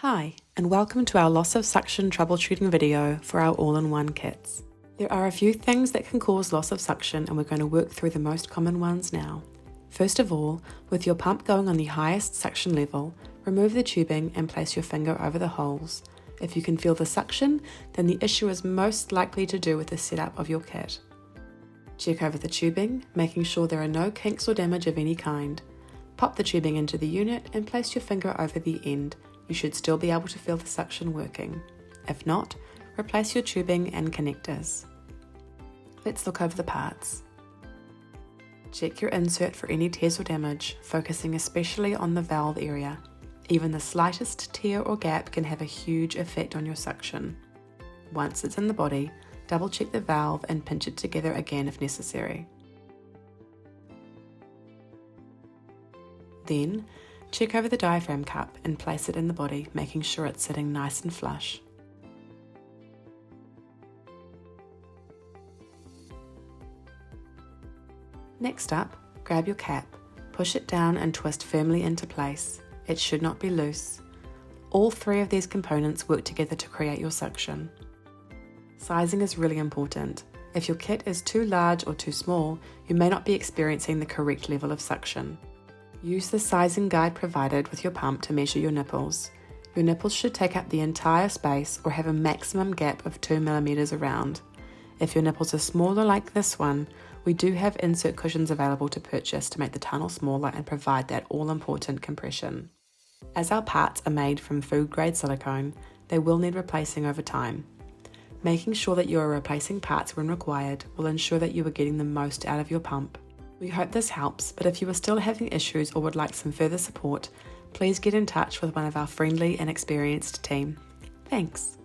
Hi, and welcome to our loss of suction troubleshooting video for our all-in-one kits. There are a few things that can cause loss of suction, and we're going to work through the most common ones now. First of all, with your pump going on the highest suction level, remove the tubing and place your finger over the holes. If you can feel the suction, then the issue is most likely to do with the setup of your kit. Check over the tubing, making sure there are no kinks or damage of any kind. Pop the tubing into the unit and place your finger over the end. You should still be able to feel the suction working. If not, replace your tubing and connectors. Let's look over the parts. Check your insert for any tears or damage, focusing especially on the valve area. Even the slightest tear or gap can have a huge effect on your suction. Once it's in the body, double check the valve and pinch it together again if necessary. Then, check over the diaphragm cup and place it in the body, making sure it's sitting nice and flush. Next up, grab your cap, push it down and twist firmly into place. It should not be loose. All three of these components work together to create your suction. Sizing is really important. If your kit is too large or too small, you may not be experiencing the correct level of suction. Use the sizing guide provided with your pump to measure your nipples. Your nipples should take up the entire space or have a maximum gap of 2 mm around. If your nipples are smaller like this one, we do have insert cushions available to purchase to make the tunnel smaller and provide that all-important compression. As our parts are made from food-grade silicone, they will need replacing over time. Making sure that you are replacing parts when required will ensure that you are getting the most out of your pump. We hope this helps, but if you are still having issues or would like some further support, please get in touch with one of our friendly and experienced team. Thanks.